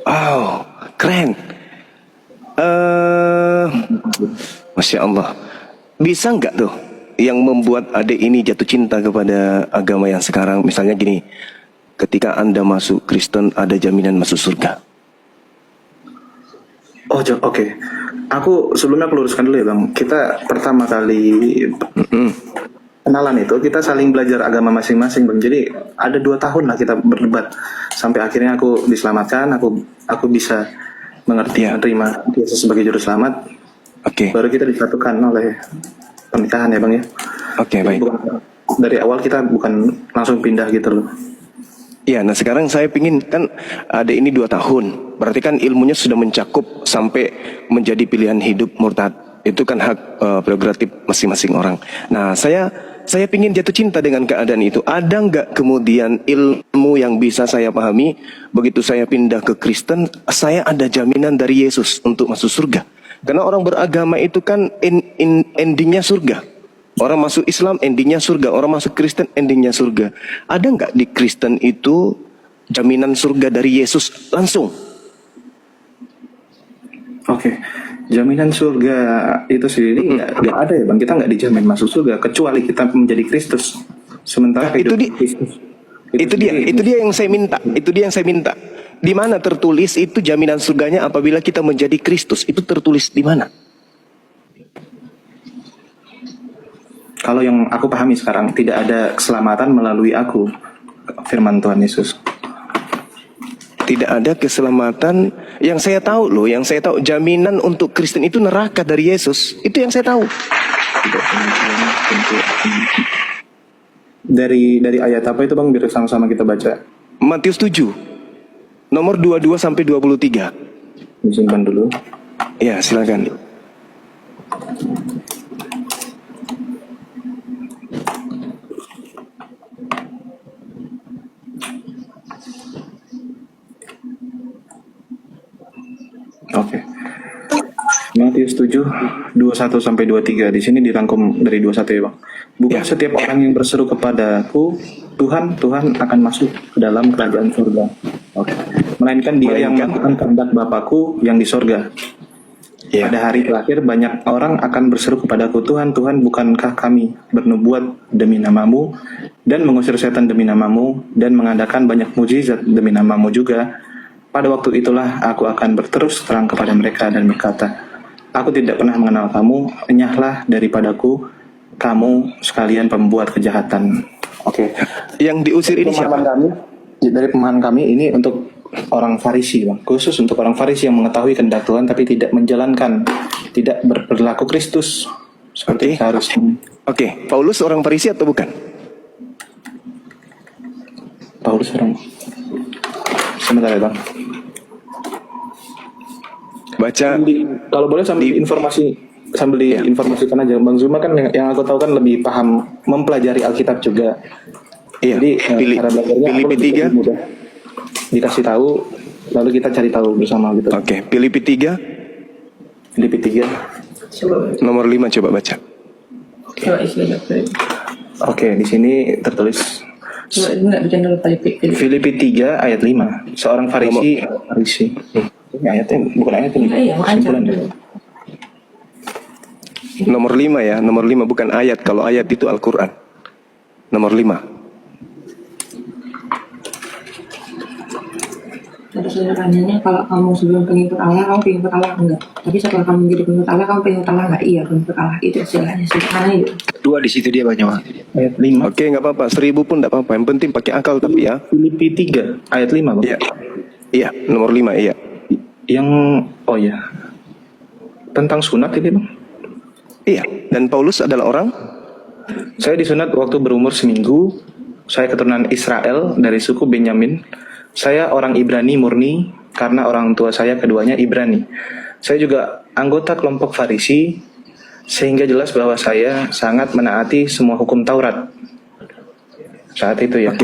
Wow, keren. eh Masya Allah. Bisa nggak tuh yang membuat adik ini jatuh cinta kepada agama yang sekarang? Misalnya gini, ketika Anda masuk Kristen ada jaminan masuk surga. Oh, oke. Sebelumnya aku luruskan dulu ya Bang. Kita pertama kali kenalan itu kita saling belajar agama masing-masing Bang. Jadi ada 2 tahun lah kita berdebat sampai akhirnya aku diselamatkan. Aku bisa mengerti, menerima Yesus sebagai juru selamat. Oke. Baru kita disatukan oleh pernikahan ya Bang ya. Oke, baik. Dari awal kita bukan langsung pindah gitu loh. Ya, nah sekarang saya pingin, kan ada ini 2 tahun, berarti kan ilmunya sudah mencakup sampai menjadi pilihan hidup murtad. Itu kan hak prerogatif masing-masing orang. Nah, saya pingin jatuh cinta dengan keadaan itu. Ada nggak kemudian ilmu yang bisa saya pahami, begitu saya pindah ke Kristen, saya ada jaminan dari Yesus untuk masuk surga? Karena orang beragama itu kan endingnya surga. Orang masuk Islam endingnya surga, orang masuk Kristen endingnya surga. Ada nggak di Kristen itu jaminan surga dari Yesus langsung? Oke, jaminan surga itu sendiri nggak ada ya Bang. Kita nggak dijamin masuk surga kecuali kita menjadi Kristus. Sementara itu dia yang saya minta. Itu dia yang saya minta. Di mana tertulis itu jaminan surganya apabila kita menjadi Kristus? Itu tertulis di mana? Kalau yang aku pahami sekarang, tidak ada keselamatan melalui aku, firman Tuhan Yesus. Tidak ada keselamatan. Yang saya tahu loh, yang saya tahu jaminan untuk Kristen itu neraka dari Yesus. Itu yang saya tahu. Dari ayat apa itu Bang, biar sama-sama kita baca. Matius 7, nomor 22 sampai 23. Disimpan dulu. Ya, silakan. Oke. Matius 7, 21 sampai 23. Di sini dirangkum dari 21 ya Bang. Bukan setiap orang yang berseru kepadaku, Tuhan, Tuhan akan masuk ke dalam kerajaan surga. Oke. Melainkan dia yang melakukan kehendak Bapakku yang di surga. Pada hari terakhir banyak orang akan berseru kepadaku, Tuhan, Tuhan, bukankah kami bernubuat demi namamu dan mengusir setan demi namamu dan mengadakan banyak mujizat demi namamu juga? Pada waktu itulah aku akan berterus terang kepada mereka dan berkata, aku tidak pernah mengenal kamu, enyahlah daripadaku, kamu sekalian pembuat kejahatan. Oke. Yang diusir ini siapa? Dari pemahaman kami ini untuk orang Farisi Bang. Khusus untuk orang Farisi yang mengetahui kehendak Tuhan tapi tidak menjalankan, tidak berperilaku Kristus seperti seharusnya. Oke, Paulus orang Farisi atau bukan? Paulus orang. Sebentar ya Bang. Baca. Kalau boleh sambil diinformasikan aja. Bang Zuma kan yang aku tahu kan lebih paham mempelajari Alkitab juga. Iya. Jadi cara belajarnya Filipi 3 mudah dikasih tahu, lalu kita cari tahu bersama gitu. Oke, Filipi 3 nomor 5 coba baca. Oke, di sini tertulis Filipi 3 ayat 5. Seorang Farisi. Ini ayatnya bukan ayat ini. Nomor 5 ya, nomor 5 bukan ayat. Kalau ayat itu Al-Quran. Nomor 5. Terus pertanyaannya, kalau kamu sebelum pengikut Allah, kamu pengikut Allah enggak? Tapi setelah kamu menjadi pengikut Allah, kamu pengikut Allah enggak? Iya, pengikut Allah. Itu istilahnya sederhana itu. 2 di situ dia banyak banget. Ayat 5. Oke, nggak apa-apa. 1000 pun nggak apa-apa. Yang penting pakai akal tapi ya. Filipi 3 ayat 5 Bang. Iya. Iya, nomor 5 iya. Yang tentang sunat ini Bang. Iya, dan Paulus adalah orang. Saya disunat waktu berumur seminggu. Saya keturunan Israel dari suku Benyamin. Saya orang Ibrani murni karena orang tua saya keduanya Ibrani. Saya juga anggota kelompok Farisi, sehingga jelas bahwa saya sangat menaati semua hukum Taurat saat itu ya.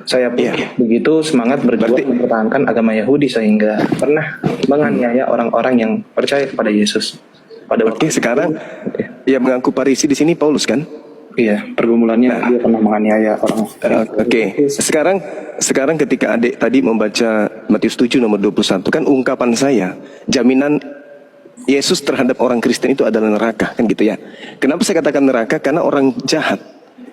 Saya pun begitu semangat berjuang mempertahankan agama Yahudi sehingga pernah menganiaya orang-orang yang percaya kepada Yesus. Pada waktu sekarang yang mengaku Farisi di sini Paulus kan? Iya, pergumulannya dia pernah menganiaya orang. Oke. Sekarang ketika adik tadi membaca Matius 7 nomor 21, kan ungkapan saya, jaminan Yesus terhadap orang Kristen itu adalah neraka, kan gitu ya. Kenapa saya katakan neraka? Karena orang jahat.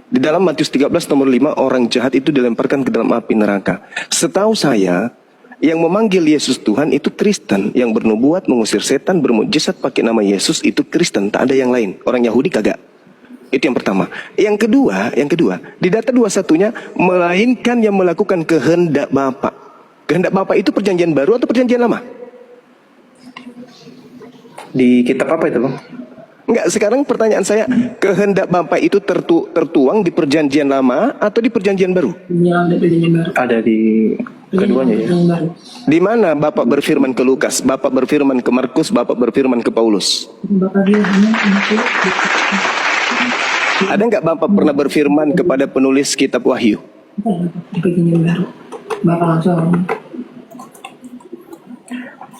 Di dalam Matius 13 nomor 5, orang jahat itu dilemparkan ke dalam api neraka. Setahu saya, yang memanggil Yesus Tuhan itu Kristen, yang bernubuat, mengusir setan, bermujizat pakai nama Yesus itu Kristen, tak ada yang lain. Orang Yahudi kagak. Itu yang pertama. Yang kedua, di data 21-nya, melainkan yang melakukan kehendak Bapa. Kehendak Bapa itu perjanjian baru atau perjanjian lama? Di kitab apa itu, Bang? Enggak, sekarang pertanyaan saya, kehendak Bapa itu tertuang di perjanjian lama atau di perjanjian baru? Yang ada perjanjian baru. Ada di keduanya ya. Perjanjian baru. Di mana Bapak berfirman ke Lukas, Bapak berfirman ke Markus, Bapak berfirman ke Paulus? Bapak dia hanya untuk Ada nggak Bapak pernah berfirman kepada penulis kitab Wahyu? di perjanjian baru. Bapak langsung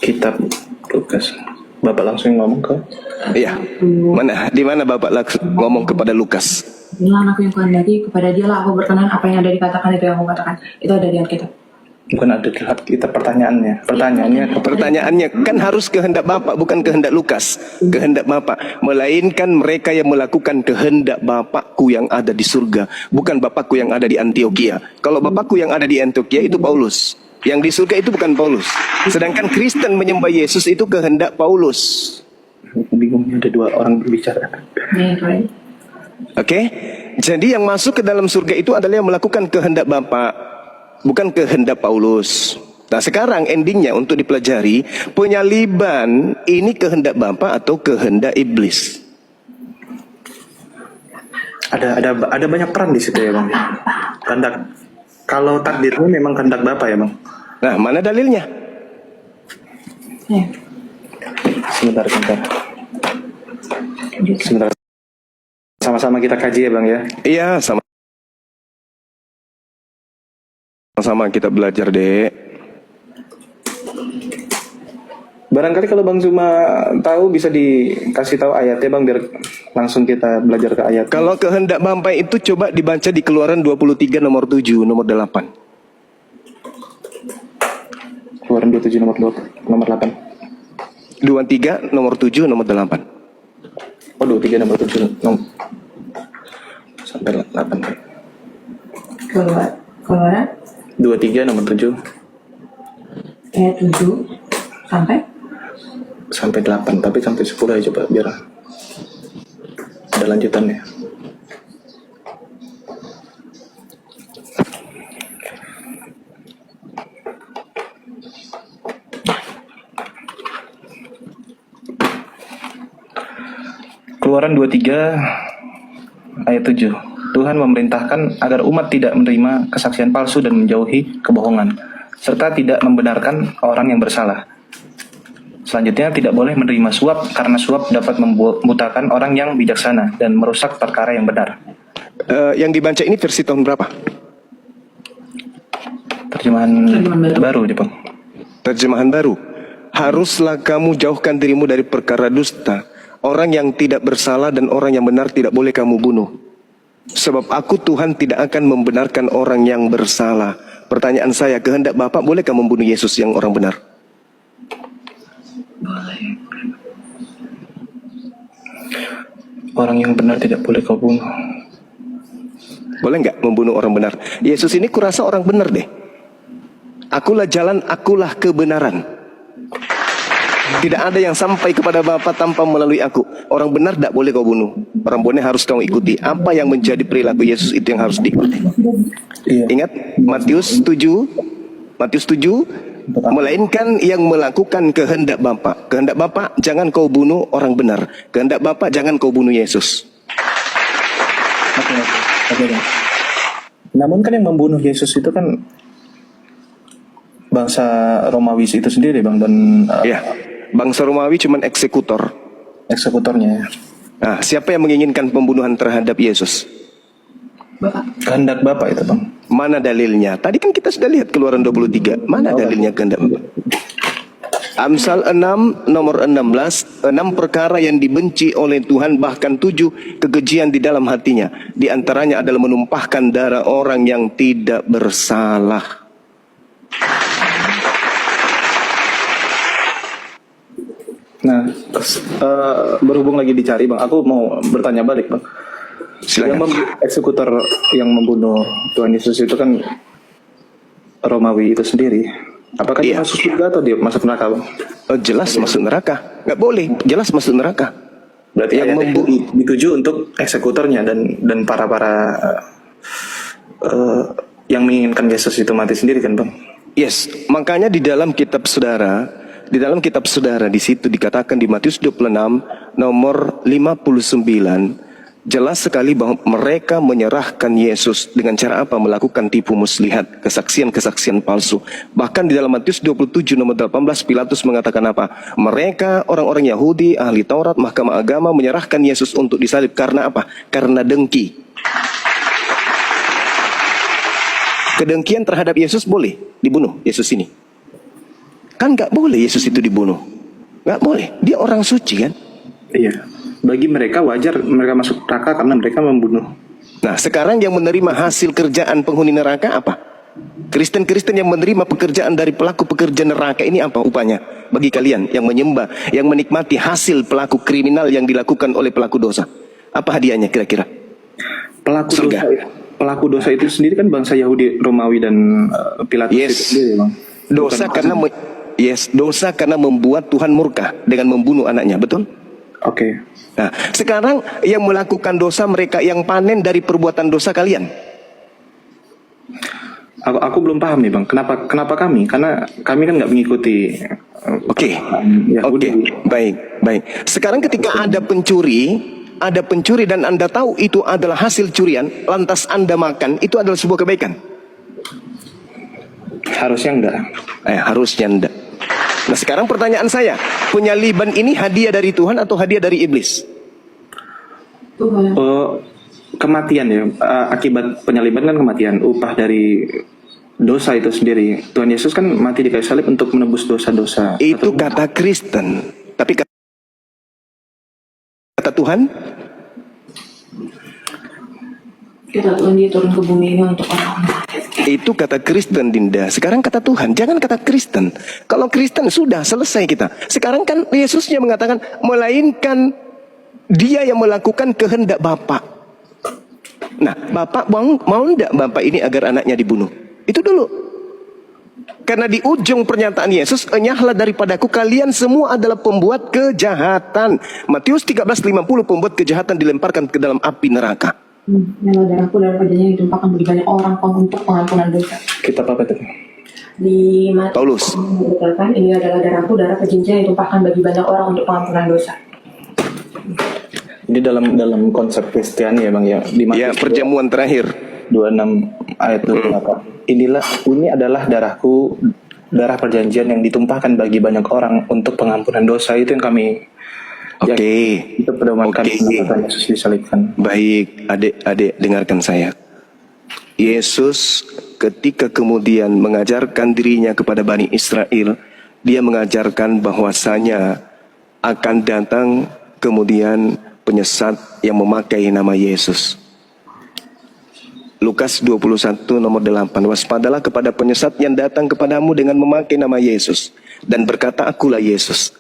Kitab Lukas. Bapak langsung ngomong ke Iya. Di mana Bapak ngomong kepada Lukas? bilang aku yang kehendaki, kepada dia lah aku berkenan, apa yang ada dikatakan itu yang aku katakan. Itu ada di Alkitab. bukan ada di kitab pertanyaannya. Pertanyaannya kan harus kehendak Bapak, bukan kehendak Lukas. Kehendak Bapak, melainkan mereka yang melakukan kehendak Bapakku yang ada di surga, bukan Bapakku yang ada di Antioquia. Kalau Bapakku yang ada di Antioquia itu Paulus, yang di surga itu bukan Paulus. Sedangkan Kristen menyembah Yesus itu kehendak Paulus. Bingung, ada dua orang berbicara. Oke? Jadi yang masuk ke dalam surga itu adalah yang melakukan kehendak Bapa, bukan kehendak Paulus. Nah sekarang endingnya untuk dipelajari, penyaliban ini kehendak Bapa atau kehendak iblis? Ada banyak peran di situ ya, Bang. Kehendak, kalau takdirnya memang kehendak Bapa ya, Bang. Nah, mana dalilnya? Sebentar. Sama-sama kita kaji ya, Bang ya. Iya, sama-sama kita belajar, Dek. Barangkali kalau Bang Zuma tahu bisa dikasih tahu ayatnya, Bang, biar langsung kita belajar ke ayat. Kalau kehendak Bapa itu coba dibaca di Keluaran 23 nomor 7, nomor 8. Keluaran 27 nomor 8. 23 nomor 7 nomor 8. Oh, 23 nomor 7 sampai 8. Keluaran 23 nomor 7 ayat 7 sampai 8, tapi sampai 10 ya, coba biar ada lanjutannya. Keluaran 23 ayat 7. Tuhan memerintahkan agar umat tidak menerima kesaksian palsu dan menjauhi kebohongan, serta tidak membenarkan orang yang bersalah. Selanjutnya, tidak boleh menerima suap karena suap dapat membutakan orang yang bijaksana dan merusak perkara yang benar. Yang dibaca ini versi tahun berapa? Terjemahan baru, Bang. Terjemahan baru. Haruslah kamu jauhkan dirimu dari perkara dusta. Orang yang tidak bersalah dan orang yang benar tidak boleh kamu bunuh. Sebab aku Tuhan tidak akan membenarkan orang yang bersalah. Pertanyaan saya, kehendak Bapak boleh kamu membunuh Yesus yang orang benar? boleh. Orang yang benar tidak boleh kau bunuh. Boleh nggak membunuh orang benar? Yesus ini kurasa orang benar deh. Akulah jalan, akulah kebenaran. Tidak ada yang sampai kepada Bapa tanpa melalui aku. Orang benar tidak boleh kau bunuh. Orang benar harus kau ikuti. Apa yang menjadi perilaku Yesus itu yang harus diikuti. Iya. Ingat Matius 7, melainkan yang melakukan kehendak Bapa. Kehendak Bapa, jangan kau bunuh orang benar. Kehendak Bapa, jangan kau bunuh Yesus. Oke. Namun kan yang membunuh Yesus itu kan bangsa Romawi itu sendiri, Bang, dan Ya, bangsa Romawi cuman eksekutor. eksekutornya. Nah, siapa yang menginginkan pembunuhan terhadap Yesus? Kehendak Bapa itu, Bang. Mana dalilnya? Tadi kan kita sudah lihat Keluaran 23. Mana dalilnya kehendak Bapa? Amsal 6 nomor 16, 6 perkara yang dibenci oleh Tuhan, bahkan 7 kekejian di dalam hatinya. Di antaranya adalah menumpahkan darah orang yang tidak bersalah. Nah, berhubung lagi dicari Bang, aku mau bertanya balik Bang. Silakan. Eksekutor yang membunuh Tuhan Yesus itu kan Romawi itu sendiri. Apakah dia Iya. masuk surga atau dia masuk neraka Bang? Jelas masuk neraka. Nggak boleh, jelas masuk neraka. Berarti Yang ayatnya itu dituju untuk eksekutornya dan para yang menginginkan Yesus itu mati sendiri kan Bang? Yes, makanya di dalam kitab saudara, di situ dikatakan di Matius 26 nomor 59, jelas sekali bahwa mereka menyerahkan Yesus dengan cara apa? Melakukan tipu muslihat, kesaksian-kesaksian palsu. Bahkan di dalam Matius 27 nomor 18, Pilatus mengatakan apa? Mereka orang-orang Yahudi, ahli Taurat, mahkamah agama menyerahkan Yesus untuk disalib karena apa? Karena dengki. Kedengkian terhadap Yesus boleh dibunuh Yesus ini. Kan nggak boleh Yesus itu dibunuh. Nggak boleh. Dia orang suci kan? Iya. Bagi mereka wajar mereka masuk neraka karena mereka membunuh. Nah, sekarang yang menerima hasil kerjaan penghuni neraka apa? Kristen-Kristen yang menerima pekerjaan dari pelaku pekerja neraka ini apa upahnya? Bagi kalian yang menyembah, yang menikmati hasil pelaku kriminal yang dilakukan oleh pelaku dosa. Apa hadiahnya kira-kira? Surga. Pelaku dosa itu sendiri kan bangsa Yahudi, Romawi dan Pilatus Yes. itu sendiri Bang. Dosa karena membuat Tuhan murka dengan membunuh anaknya, betul? Oke. Nah, sekarang yang melakukan dosa mereka yang panen dari perbuatan dosa kalian. Aku belum paham nih Bang. Kenapa kami? Karena kami kan nggak mengikuti. Oke, Yahudi. baik. Sekarang ketika ada pencuri dan Anda tahu itu adalah hasil curian, lantas Anda makan, itu adalah sebuah kebaikan. Harusnya enggak. Harusnya enggak. Nah, sekarang pertanyaan saya, penyaliban ini hadiah dari Tuhan atau hadiah dari iblis? Tuhan. Kematian ya. Akibat penyaliban kan kematian. Upah dari dosa itu sendiri. Tuhan Yesus kan mati di kayu salib untuk menebus dosa-dosa. Itu kata Kristen. Tapi kata Tuhan, Kita Tuhan dia turun ke bumi ini untuk orang-orang. itu kata Kristen, Dinda. Sekarang kata Tuhan, jangan kata Kristen. Kalau Kristen sudah selesai kita. Sekarang kan Yesusnya mengatakan, melainkan dia yang melakukan kehendak Bapa. Nah, Bapak mau enggak Bapak ini agar anaknya dibunuh? Itu dulu. Karena di ujung pernyataan Yesus, enyahlah daripadaku kalian semua adalah pembuat kejahatan. Matius 13:50, pembuat kejahatan dilemparkan ke dalam api neraka. Yang darahku darah perjanjian ditumpahkan bagi banyak orang untuk pengampunan dosa. Kitab apa itu? Di Matius Paulus. dikatakan ini adalah darahku darah perjanjian yang ditumpahkan bagi banyak orang untuk pengampunan dosa. Ini dalam konsep Kristiani ya Bang ya. Di Ya, Matius perjamuan terakhir. 26 ayat 28. Ini adalah darahku, darah perjanjian yang ditumpahkan bagi banyak orang untuk pengampunan dosa. Itu yang kami itu pedomankan kenapa Yesus disalibkan. Baik, adik-adik dengarkan saya. Yesus ketika kemudian mengajarkan dirinya kepada Bani Israel, dia mengajarkan bahwasanya akan datang kemudian penyesat yang memakai nama Yesus. Lukas 21 nomor 8, waspadalah kepada penyesat yang datang kepadamu dengan memakai nama Yesus dan berkata, akulah Yesus.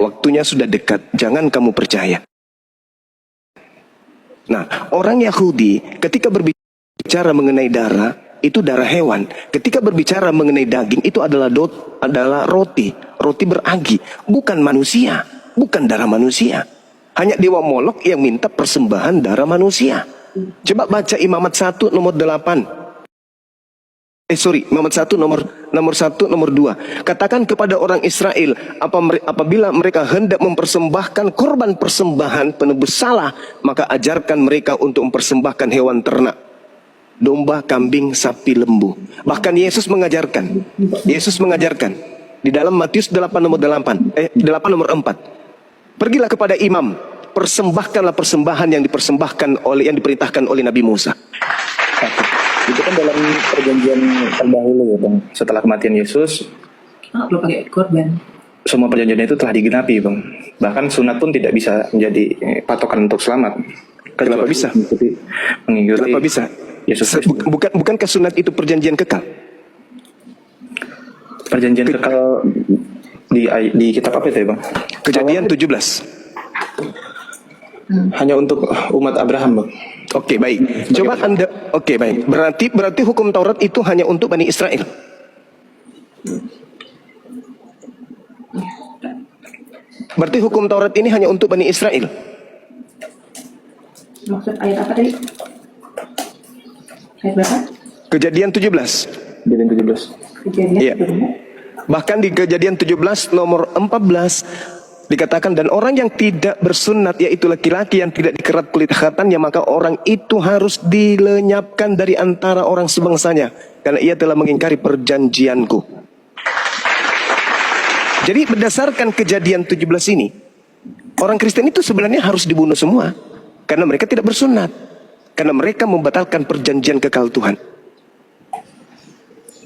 Waktunya sudah dekat, jangan kamu percaya. Nah, orang Yahudi ketika berbicara mengenai darah, itu darah hewan. Ketika berbicara mengenai daging, itu adalah roti beragi, bukan manusia, bukan darah manusia. Hanya Dewa Molok yang minta persembahan darah manusia. Coba baca Imamat 1 nomor 8. Imamat 1 nomor 1 nomor 2. Katakan kepada orang Israel, apabila mereka hendak mempersembahkan korban persembahan penebus salah, maka ajarkan mereka untuk mempersembahkan hewan ternak, domba, kambing, sapi, lembu. Bahkan Yesus mengajarkan di dalam Matius 8 nomor 8 nomor 4. Pergilah kepada imam, persembahkanlah persembahan yang diperintahkan oleh Nabi Musa. Itu kan dalam perjanjian terdahulu ya Bang. Setelah kematian Yesus, Belum pakai korban. semua perjanjian itu telah digenapi, Bang. Bahkan sunat pun tidak bisa menjadi patokan untuk selamat. Kenapa bisa? Mengikuti Kenapa bisa? Yesus Kristus. Bukankah sunat itu perjanjian kekal? Perjanjian kekal di kitab apa itu ya, Bang? Kejadian 17. Hanya untuk umat Abraham, Bang. Oke, baik. Coba Anda, oke, baik. Berarti hukum Taurat itu hanya untuk Bani Israel. Berarti hukum Taurat ini hanya untuk Bani Israel. Maksud ayat apa tadi? Ayat berapa? Kejadian 17. Kejadian 17. Kejadian Iya. berapa? Bahkan di Kejadian 17 nomor 14 dikatakan, dan orang yang tidak bersunat, yaitu laki-laki yang tidak dikerat kulit khatannya, maka orang itu harus dilenyapkan dari antara orang sebangsanya, karena ia telah mengingkari perjanjianku. Jadi berdasarkan Kejadian 17 ini, orang Kristen itu sebenarnya harus dibunuh semua, karena mereka tidak bersunat, karena mereka membatalkan perjanjian kekal Tuhan.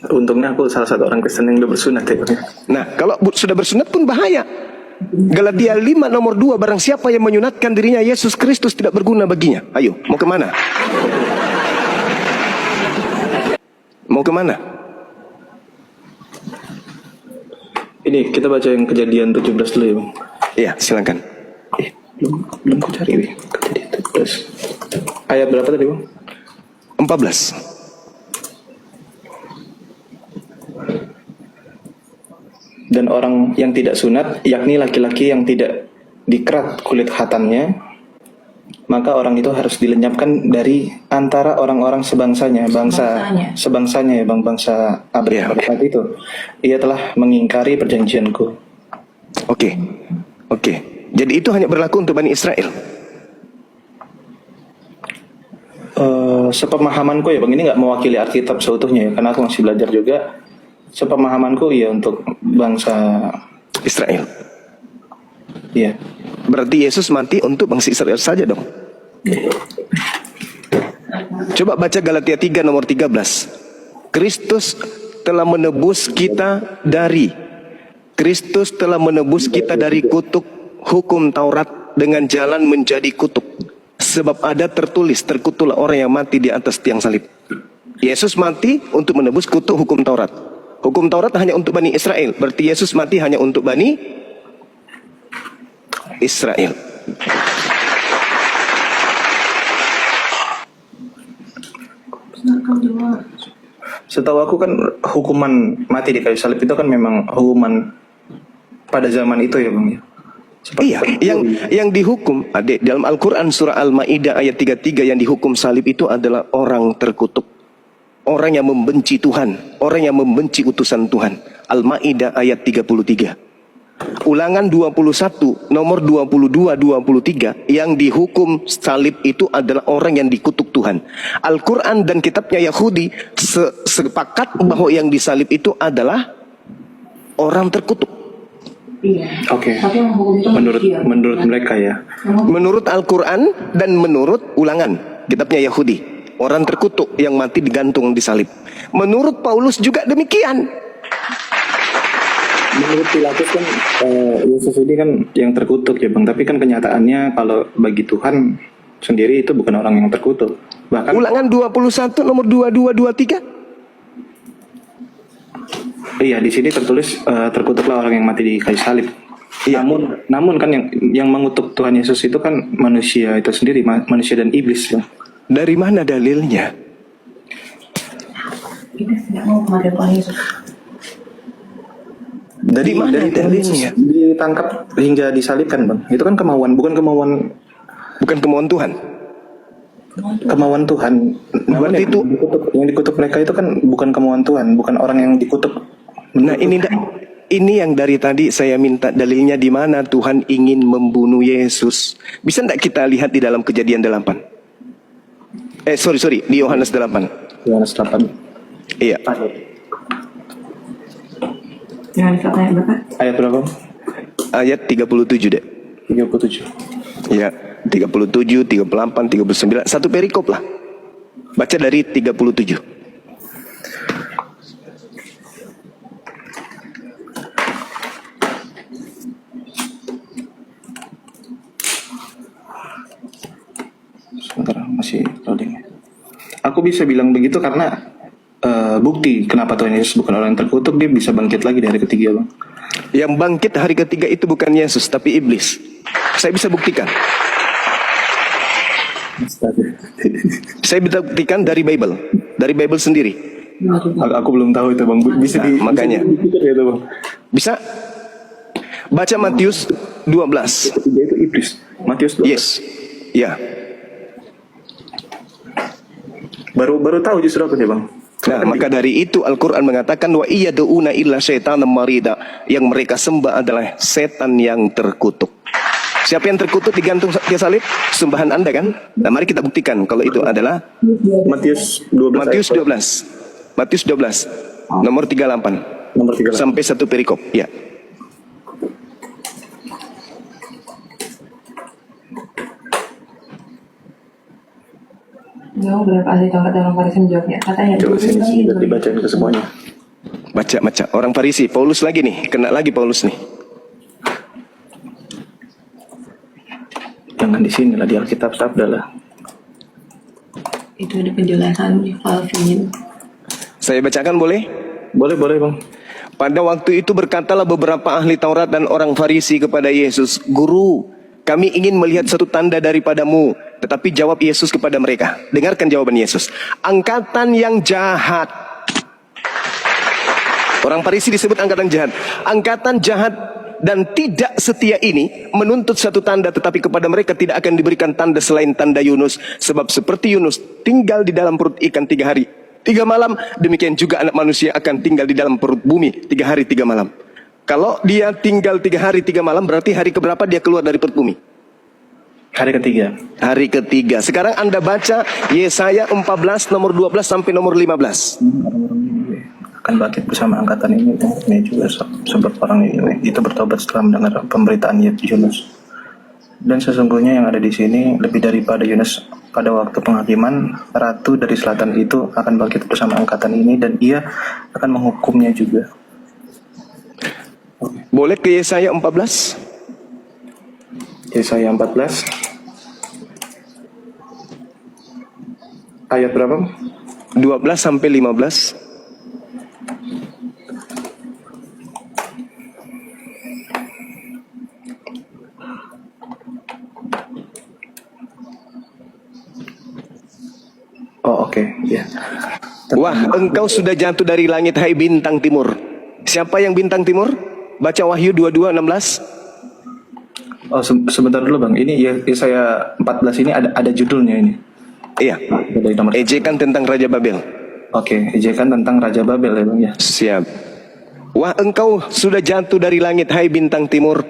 Untungnya aku salah satu orang Kristen yang udah bersunat ya, Bang. Nah, kalau sudah bersunat pun bahaya. Galatia 5 nomor 2, barang siapa yang menyunatkan dirinya Yesus Kristus tidak berguna baginya. Ayo, mau kemana? Mau kemana? Ini kita baca yang Kejadian 17 dulu ya, Bang. Iya, silakan. Belum ku cari, Bang. Kejadian 17. Ayat berapa tadi, Bang? 14. Dan orang yang tidak sunat, yakni laki-laki yang tidak dikerat kulit khatannya, maka orang itu harus dilenyapkan dari antara orang-orang sebangsanya, sebangsanya ya, Bang, bangsa Abraham pada saat itu. Ia telah mengingkari perjanjianku. Oke. Jadi itu hanya berlaku untuk Bani Israel. Sepemahamanku ya, Bang, ini nggak mewakili Alkitab seutuhnya ya, karena aku masih belajar juga. Sepemahamanku ya untuk bangsa Israel. Iya. Berarti Yesus mati untuk bangsa Israel saja dong. Coba baca Galatia 3 nomor 13. Kristus telah menebus kita dari kutuk hukum Taurat dengan jalan menjadi kutuk. Sebab ada tertulis, terkutuklah orang yang mati di atas tiang salib. Yesus mati untuk menebus kutuk hukum Taurat. Hukum Taurat hanya untuk Bani Israel. Berarti Yesus mati hanya untuk Bani Israel. Setahu aku kan hukuman mati di kayu salib itu kan memang hukuman pada zaman itu ya, Bang. Iya, yang dihukum dalam Al-Quran surah Al-Ma'idah ayat 33, yang dihukum salib itu adalah orang terkutuk, orang yang membenci Tuhan, orang yang membenci utusan Tuhan. Al-Ma'idah ayat 33. Ulangan 21 nomor 22-23, yang dihukum salib itu adalah orang yang dikutuk Tuhan. Al-Quran dan kitabnya Yahudi sepakat bahwa yang disalib itu adalah orang terkutuk. Iya. Oke. Tapi yang hukum itu Menurut mereka ya. Menurut Al-Quran dan menurut ulangan kitabnya Yahudi, orang terkutuk yang mati digantung di salib. Menurut Paulus juga demikian. Menurut Pilatus kan Yesus ini kan yang terkutuk ya, Bang. Tapi kan kenyataannya kalau bagi Tuhan sendiri itu bukan orang yang terkutuk. Bahkan Ulangan 21 nomor 22-23. iya, di sini tertulis terkutuklah orang yang mati di kayu salib. Iya. Namun kan yang mengutuk Tuhan Yesus itu kan manusia itu sendiri, manusia dan iblis ya. Dari mana dalilnya? Kita tidak mau kepada Tuhan Yesus. Dari mana dalilnya? Ditangkap hingga disalibkan, Bang. Itu kan kemauan, bukan kemauan Tuhan. Kemauan Tuhan. Berarti itu yang dikutuk mereka itu kan bukan kemauan Tuhan, bukan orang yang dikutuk. Nah, ini yang dari tadi saya minta dalilnya, di mana Tuhan ingin membunuh Yesus. Bisa enggak kita lihat di dalam Kejadian 8? Di Yohanes 8. Yohanes 8. Iya. Yang ayat berapa? Ayat berapa? Ayat 37 deh. 37. Iya, 37, 38, 39. Satu perikop lah. Baca dari 37. aku bisa bilang begitu karena bukti kenapa Tuhan Yesus bukan orang yang terkutuk, dia bisa bangkit lagi di hari ketiga, Bang. Yang bangkit hari ketiga itu bukan Yesus, tapi iblis. Saya bisa buktikan. Saya bisa buktikan dari Bible sendiri. Aku belum tahu itu, Bang. Bisa Makanya. bisa ya, Bang. Bisa? Baca Matius 12. Ketiga itu iblis. Matius 12. Yes. Ya. Baru tahu justru aku deh, Bang. Nah, maka dari itu Al-Quran mengatakan wa iyyaduuna illa syaitanam marida, yang mereka sembah adalah setan yang terkutuk. Siapa yang terkutuk digantung tiang salib? Sembahan Anda kan? Nah, mari kita buktikan kalau itu adalah Matius 12. Matius 12. Matius 12 nomor 38 Nomor 3. sampai satu perikop. Ya. Jauh berapa ahli Taurat dan orang Farisi menjawabnya? Katanya Coba sini dibacain ke semuanya. Baca. Orang Farisi, Paulus lagi nih, kena lagi Paulus nih. Jangan di sini lah, di Alkitab sabda lah. itu ada penjelasan di Calvin. Saya bacakan boleh? Boleh, Bang. Pada waktu itu berkatalah beberapa ahli Taurat dan orang Farisi kepada Yesus, Guru, kami ingin melihat satu tanda daripadamu. Tetapi jawab Yesus kepada mereka. Dengarkan jawaban Yesus. Angkatan yang jahat. Orang Farisi disebut angkatan jahat. Angkatan jahat dan tidak setia ini menuntut satu tanda, tetapi kepada mereka tidak akan diberikan tanda selain tanda Yunus. Sebab seperti Yunus tinggal di dalam perut ikan 3 hari 3 malam, demikian juga anak manusia akan tinggal di dalam perut bumi 3 hari 3 malam. Kalau dia tinggal 3 hari 3 malam, berarti hari keberapa dia keluar dari perut bumi? Hari ketiga. Hari ketiga. Sekarang Anda baca Yesaya 14 nomor 12 sampai nomor 15. Akan bangkit bersama angkatan ini juga sebab orang ini itu bertobat setelah mendengar pemberitaan Yunus. Dan sesungguhnya yang ada di sini lebih daripada Yunus pada waktu penghakiman, ratu dari selatan itu akan bangkit bersama angkatan ini dan ia akan menghukumnya juga. Boleh ke Yesaya 14? Yesaya 14 ayat berapa? 12 sampai 15. Oh, oke, ya. Wah, engkau sudah jatuh dari langit, hai bintang timur. Siapa yang bintang timur? Baca Wahyu 22:16. Oh, sebentar dulu, Bang. Ini Yesaya 14 ini ada judulnya ini. Iya. Dari nomor. Ejekan tentang Raja Babel. Oke, ejekan tentang Raja Babel ya, Bang ya. Siap. Wah, engkau sudah jatuh dari langit, hai bintang timur.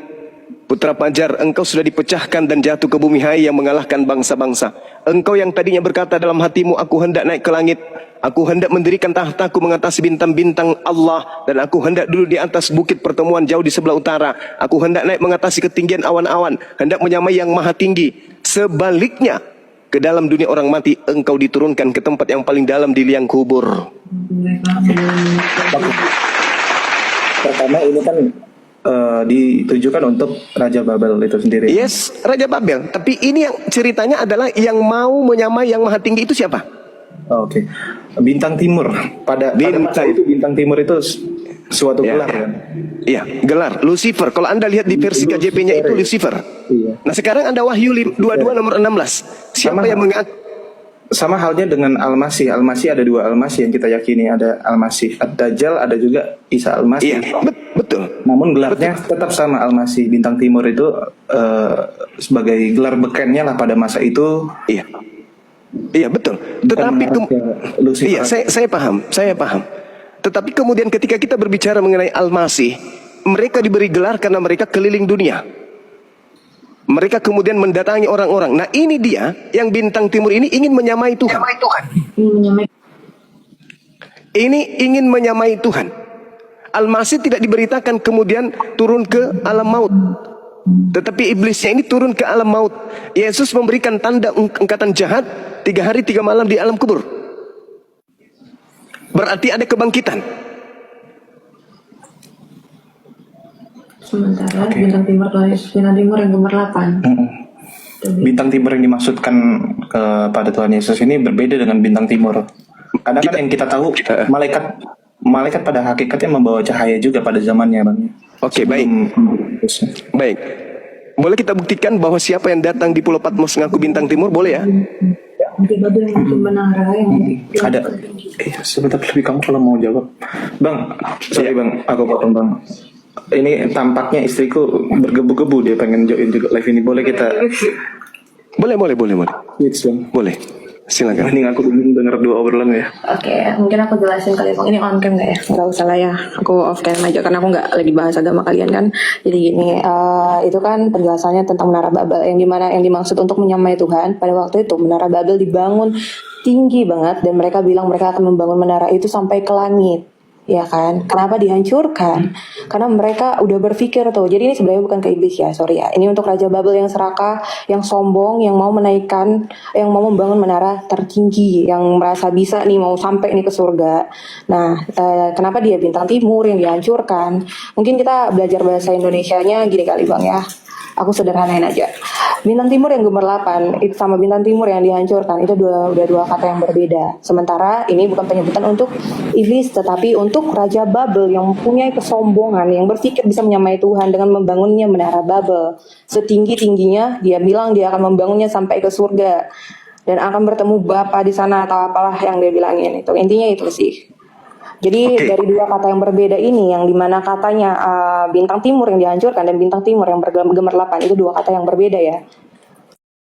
Putra Fajar, engkau sudah dipecahkan dan jatuh ke bumi, hai yang mengalahkan bangsa-bangsa. Engkau yang tadinya berkata dalam hatimu, aku hendak naik ke langit. Aku hendak mendirikan tahtaku mengatasi bintang-bintang Allah. Dan aku hendak duduk di atas bukit pertemuan jauh di sebelah utara. Aku hendak naik mengatasi ketinggian awan-awan. Hendak menyamai yang maha tinggi. Sebaliknya, ke dalam dunia orang mati, engkau diturunkan ke tempat yang paling dalam di liang kubur. Pertama ini kan ditujukan untuk Raja Babel itu sendiri. Yes, Raja Babel. Tapi ini yang ceritanya adalah yang mau menyamai yang maha tinggi itu siapa? Oh, oke. Bintang Timur. Pada masa itu Bintang Timur itu suatu gelar kan? Iya, gelar Lucifer. Kalau Anda lihat di versi KJP-nya itu Lucifer. Iya. Nah, sekarang Anda Wahyu 22 nomor 16. Siapa yang mengaku? Sama halnya dengan Al-Masih. Al-Masih ada 2 Al-Masih yang kita yakini. Ada Al-Masih Ad-Dajjal, ada juga Isa Al-Masih. Iya, betul. Namun gelarnya tetap sama. Al-Masih Bintang Timur itu sebagai gelar bekennya lah pada masa itu. Iya. Iya, betul. Tetapi iya, saya paham. Tetapi kemudian ketika kita berbicara mengenai Al-Masih, mereka diberi gelar karena mereka keliling dunia. Mereka kemudian mendatangi orang-orang. Nah, ini dia yang bintang timur ini ingin menyamai Tuhan. Ini ingin menyamai Tuhan. Al-Masih tidak diberitakan kemudian turun ke alam maut. Tetapi iblisnya ini turun ke alam maut. Yesus memberikan tanda angkatan jahat 3 hari 3 malam di alam kubur. Berarti ada kebangkitan. Sementara bintang timur yang nomor 8. bintang timur yang dimaksudkan kepada Tuhan Yesus ini berbeda dengan bintang timur. Karena kan yang kita tahu malaikat pada hakikatnya membawa cahaya juga pada zamannya, Bang. Oke, baik. Baik. Boleh kita buktikan bahwa siapa yang datang di Pulau Patmos ngaku bintang timur, boleh ya? Nanti Babel yang bikin menara yang Ada. Sebentar lebih kamu kalau mau jawab, Bang. Sorry Bang, aku potong Bang. Ini tampaknya istriku bergebu-gebu, dia pengen join juga live ini. Boleh kita? Boleh. Switch Bang. Boleh. Silakan. Ini aku denger dua obrolan ya. Oke, mungkin aku jelasin kali Bang. Ini on cam nggak ya? Nggak usah lah ya. Aku off cam aja karena aku nggak lagi bahas agama kalian kan. Jadi gini, itu kan penjelasannya tentang menara Babel yang dimana yang dimaksud untuk menyamai Tuhan. Pada waktu itu menara Babel dibangun tinggi banget dan mereka bilang mereka akan membangun menara itu sampai ke langit. Ya kan, kenapa dihancurkan? Karena mereka udah berpikir tuh. Jadi ini sebenarnya bukan ke iblis ya, sorry ya. Ini untuk Raja Babel yang serakah, yang sombong, yang mau menaikkan, yang mau membangun menara tertinggi, yang merasa bisa nih mau sampai nih ke surga. Nah, kenapa dia bintang timur yang dihancurkan? Mungkin kita belajar bahasa Indonesianya gini kali Bang ya. Aku sederhanain aja. Bintang timur yang gemerlapan itu sama bintang timur yang dihancurkan itu udah dua kata yang berbeda. Sementara ini bukan penyebutan untuk iblis tetapi untuk Raja Babel yang mempunyai kesombongan yang berpikir bisa menyamai Tuhan dengan membangunnya menara Babel. Setinggi-tingginya dia bilang dia akan membangunnya sampai ke surga dan akan bertemu Bapa di sana atau apalah yang dia bilangin itu. Intinya itu sih. Jadi dari dua kata yang berbeda ini yang dimana katanya bintang timur yang dihancurkan dan bintang timur yang bergemerlapan itu dua kata yang berbeda ya.